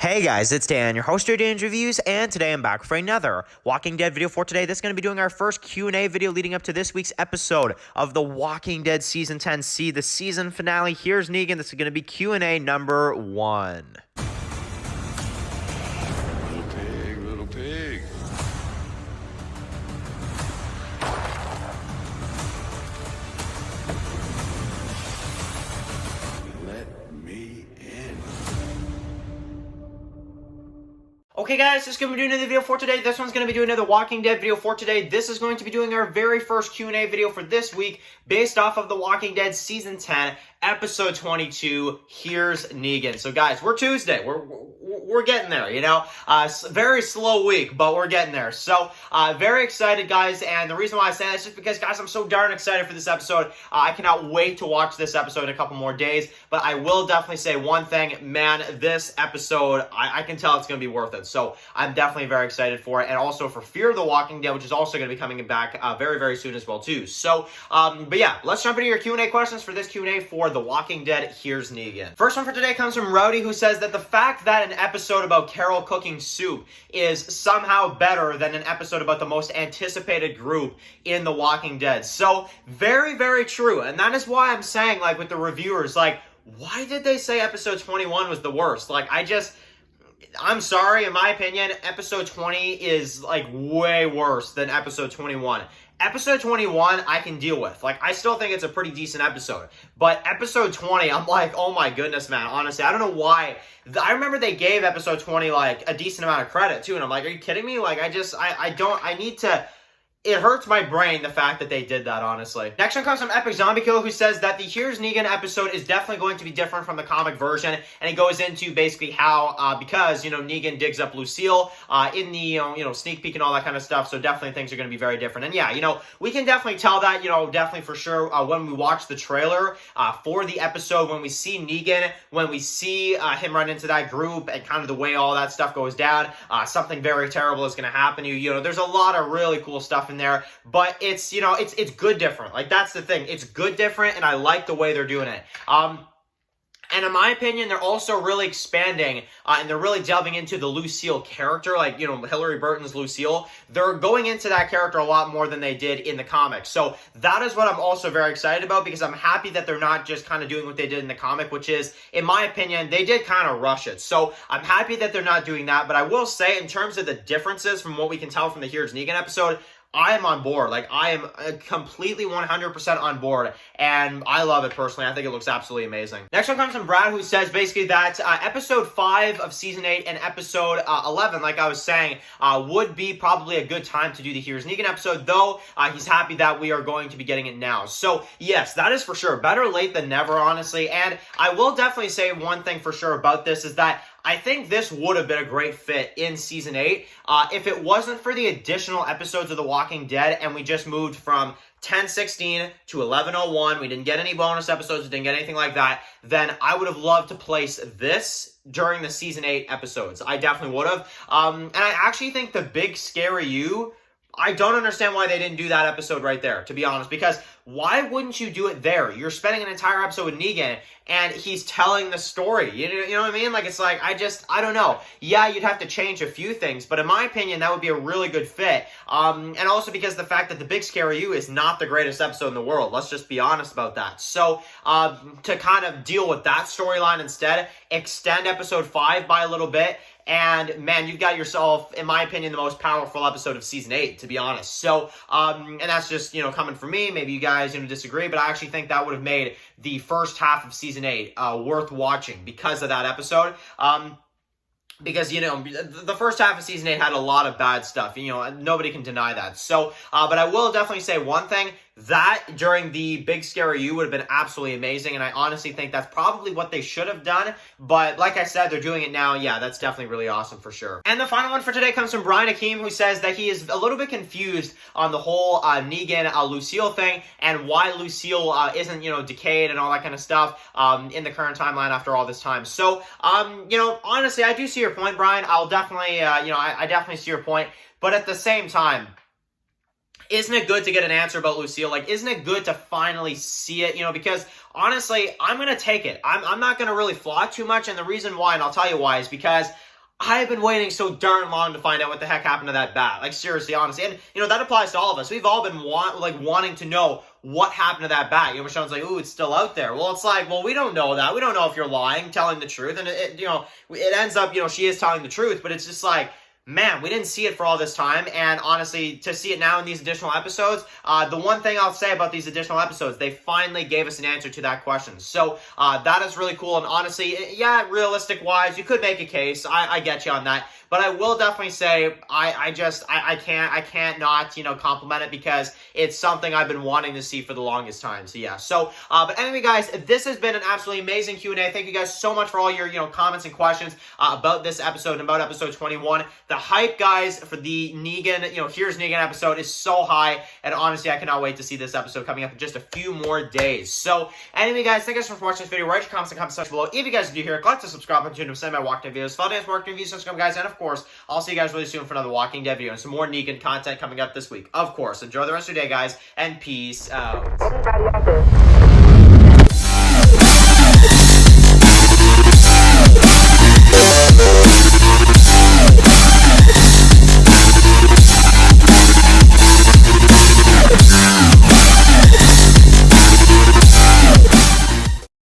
Hey guys, it's Dan, your host of TWD Reviews, and today I'm back for another Walking Dead video for today. This is going to be doing our first Q&A video leading up to this week's episode of The Walking Dead Season 10C, the season finale. Here's Negan. This is going to be Q&A number 1. Little pig. Let me in. Okay guys, this is going to be doing another video for today. This one's going to be doing another Walking Dead video for today. This is going to be doing our very first Q&A video for this week based off of The Walking Dead Season 10, Episode 22, Here's Negan. So guys, we're Tuesday. We're getting there, you know. Very slow week, but we're getting there. So, very excited, guys, and the reason why I say that is just because, guys, I'm so darn excited for this episode. I cannot wait to watch this episode in a couple more days, but I will definitely say one thing, man, this episode, I can tell it's going to be worth it. So, I'm definitely very excied for it, and also for Fear the Walking Dead, which is also going to be coming back very soon as well, too. So, but yeah, let's jump into your Q&A questions for this Q&A for The Walking Dead, Here's Negan. First one for today comes from Rowdy, who says that the fact that an episode about Carol cooking soup is somehow better than an episode about the most anticipated group in The Walking Dead. So, very true, and that is why I'm saying, like, with the reviewers, like, why did they say episode 21 was the worst? Like, I'm sorry, in my opinion, episode 20 is, like, way worse than episode 21. Episode 21, I can deal with. Like, I still think it's a pretty decent episode. But episode 20, I'm like, oh my goodness, man. Honestly, I don't know why. I remember they gave episode 20, like, a decent amount of credit, too. And I'm like, are you kidding me? Like, I need to... It hurts my brain, the fact that they did that, honestly. Next one comes from Epic Zombie Kill, who says that the Here's Negan episode is definitely going to be different from the comic version, and it goes into basically how, because, you know, Negan digs up Lucille in the, you know, sneak peek and all that kind of stuff, so definitely things are going to be very different. And yeah, you know, we can definitely tell that, you know, definitely for sure, when we watch the trailer for the episode, when we see Negan, when we see him run into that group, and kind of the way all that stuff goes down, something very terrible is going to happen to you. You know, there's a lot of really cool stuff in there, but it's, you know, it's good different. Like, that's the thing. It's good different, and I like the way they're doing it. And in my opinion, they're also really expanding, and they're really delving into the Lucille character, like, you know, Hillary Burton's Lucille. They're going into that character a lot more than they did in the comics. So that is what I'm also very excited about, because I'm happy that they're not just kind of doing what they did in the comic, which is, in my opinion, they did kind of rush it. So I'm happy that they're not doing that, but I will say, in terms of the differences from what we can tell from the Here's Negan episode, I am on board. Like, I am completely 100% on board, and I love it personally. I think it looks absolutely amazing. Next one comes from Brad, who says basically that episode 5 of season 8 and episode 11, like I was saying, would be probably a good time to do the Here's Negan episode, though he's happy that we are going to be getting it now. So, yes, that is for sure. Better late than never, honestly, and I will definitely say one thing for sure about this is that I think this would have been a great fit in Season 8 if it wasn't for the additional episodes of The Walking Dead and we just moved from 10:16 to 11:01. We didn't get any bonus episodes. We didn't get anything like that. Then I would have loved to place this during the Season 8 episodes. I definitely would have. And I actually think the Big Scary You, I don't understand why they didn't do that episode right there, to be honest, because why wouldn't you do it there? You're spending an entire episode with Negan, and he's telling the story. You know what I mean? Like, it's like, I don't know. Yeah, you'd have to change a few things, but in my opinion, that would be a really good fit. And also because the fact that the Big Scary You is not the greatest episode in the world. Let's just be honest about that. So, to kind of deal with that storyline instead, extend episode 5 by a little bit, and man, you've got yourself, in my opinion, the most powerful episode of season 8, to be honest. So, and that's just, you know, coming from me. Maybe you guys, you know, disagree, but I actually think that would have made the first half of season 8 worth watching because of that episode. Because, you know, the first half of season 8 had a lot of bad stuff. You know, nobody can deny that. So, but I will definitely say one thing. That, during the Big Scary You, would have been absolutely amazing, and I honestly think that's probably what they should have done, but like I said, they're doing it now. Yeah, that's definitely really awesome for sure. And the final one for today comes from Brian Akeem, who says that he is a little bit confused on the whole Negan, Lucille thing, and why Lucille isn't, you know, decayed and all that kind of stuff in the current timeline after all this time. So, you know, honestly, I do see your point, Brian. I'll definitely, you know, I definitely see your point, but at the same time, isn't it good to get an answer about Lucille? Like, isn't it good to finally see it? You know, because honestly, I'm going to take it. I'm not going to really flock too much. And the reason why, and I'll tell you why, is because I have been waiting so darn long to find out what the heck happened to that bat. Like, seriously, honestly. And, that applies to all of us. We've all been wanting to know what happened to that bat. Michonne's like, ooh, it's still out there. Well, it's like, well, we don't know that. We don't know if you're lying, telling the truth. And, it ends up, she is telling the truth. But it's just like, man, we didn't see it for all this time, and honestly, to see it now in these additional episodes, the one thing I'll say about these additional episodes, they finally gave us an answer to that question. So, that is really cool, and honestly, yeah, realistic-wise, you could make a case. I get you on that. But I will definitely say, I can't not, compliment it, because it's something I've been wanting to see for the longest time. So yeah. So, but anyway, guys, this has been an absolutely amazing Q&A. Thank you guys so much for all your, comments and questions about this episode and about episode 21. The hype, guys, for the Negan, Here's Negan episode is so high, and honestly, I cannot wait to see this episode coming up in just a few more days. So, anyway, guys, thank you guys so much for watching this video. Write your comments in the comment section below. If you guys are new here, click the subscribe button to send my Walking Dead videos, follow dance, Walking Dead videos, subscribe, guys, and of course, I'll see you guys really soon for another Walking Dead video and some more Negan content coming up this week. Of course, enjoy the rest of your day, guys, and peace out.